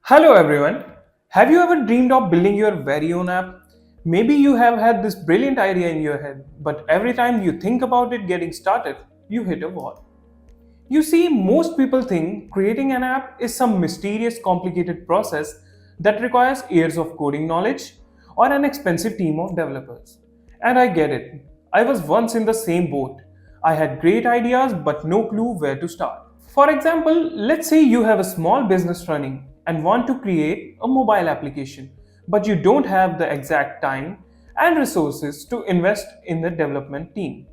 Hello everyone. Have you ever dreamed of building your very own app? Maybe you have had this brilliant idea in your head, but every time you think about it getting started, you hit a wall. You see, most people think creating an app is some mysterious, complicated process that requires years of coding knowledge or an expensive team of developers. And I get it. I was once in the same boat. I had great ideas but no clue where to start. For example, let's say you have a small business running and want to create a mobile application, but you don't have the exact time and resources to invest in the development team.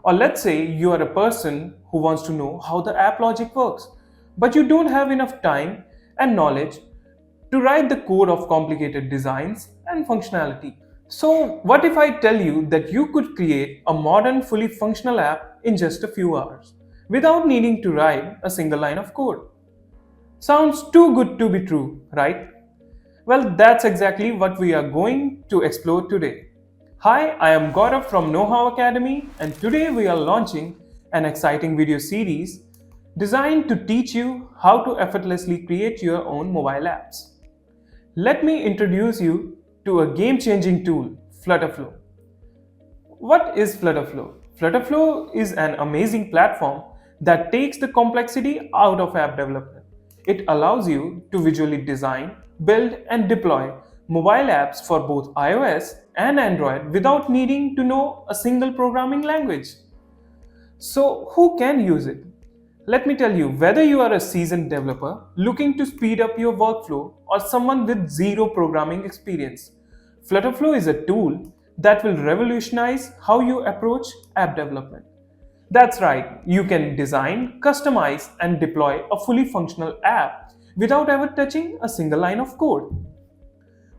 Or let's say you are a person who wants to know how the app logic works, but you don't have enough time and knowledge to write the code of complicated designs and functionality. So, what if I tell you that you could create a modern, fully functional app in just a few hours without needing to write a single line of code? Sounds too good to be true, right? Well, that's exactly what we are going to explore today. Hi, I am Gaurav from KnowHow Academy, and today we are launching an exciting video series designed to teach you how to effortlessly create your own mobile apps. Let me introduce you to a game-changing tool, FlutterFlow. What is FlutterFlow? FlutterFlow is an amazing platform that takes the complexity out of app development. It allows you to visually design, build, and deploy mobile apps for both iOS and Android without needing to know a single programming language. So, who can use it? Let me tell you, whether you are a seasoned developer looking to speed up your workflow or someone with zero programming experience, FlutterFlow is a tool that will revolutionize how you approach app development. That's right, you can design, customize, and deploy a fully functional app without ever touching a single line of code.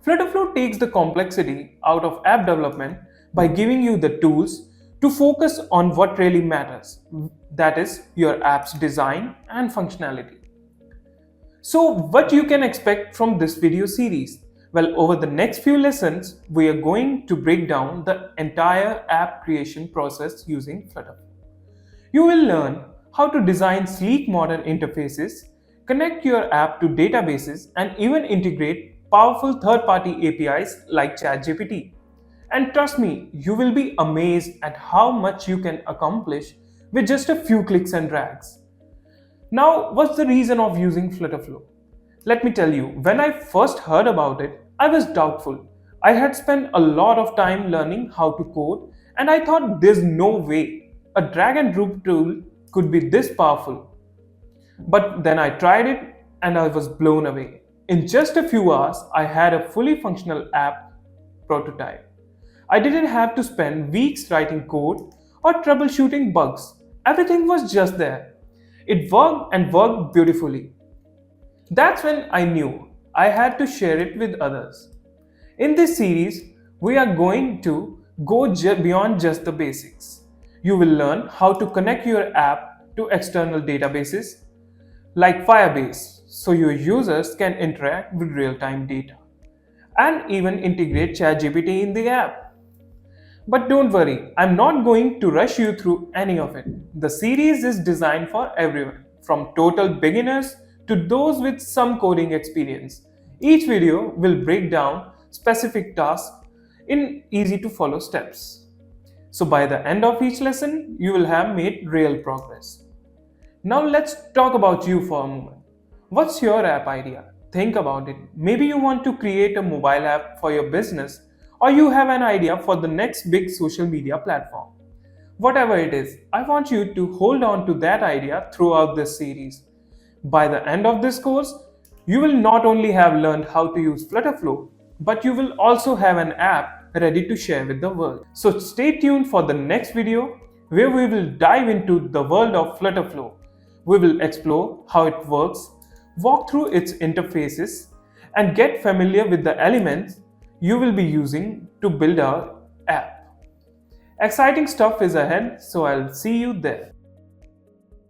FlutterFlow takes the complexity out of app development by giving you the tools to focus on what really matters, that is, your app's design and functionality. So, what you can expect from this video series? Well, over the next few lessons, we are going to break down the entire app creation process using FlutterFlow. You will learn how to design sleek modern interfaces, connect your app to databases, and even integrate powerful third-party APIs like ChatGPT. And trust me, you will be amazed at how much you can accomplish with just a few clicks and drags. Now, what's the reason of using FlutterFlow? Let me tell you, when I first heard about it, I was doubtful. I had spent a lot of time learning how to code, and I thought there's no way a drag and drop tool could be this powerful. But then I tried it and I was blown away. In just a few hours, I had a fully functional app prototype. I didn't have to spend weeks writing code or troubleshooting bugs. Everything was just there. It worked and worked beautifully. That's when I knew I had to share it with others. In this series, we are going to go beyond just the basics. You will learn how to connect your app to external databases like Firebase so your users can interact with real-time data and even integrate ChatGPT in the app. But don't worry, I'm not going to rush you through any of it. The series is designed for everyone, from total beginners to those with some coding experience. Each video will break down specific tasks in easy to follow steps. So by the end of each lesson, you will have made real progress. Now let's talk about you for a moment. What's your app idea? Think about it. Maybe you want to create a mobile app for your business, or you have an idea for the next big social media platform. Whatever it is, I want you to hold on to that idea throughout this series. By the end of this course, you will not only have learned how to use FlutterFlow, but you will also have an app ready to share with the world. So stay tuned for the next video where we will dive into the world of FlutterFlow. We will explore how it works, walk through its interfaces, and get familiar with the elements you will be using to build our app. Exciting stuff is ahead, so I'll see you there.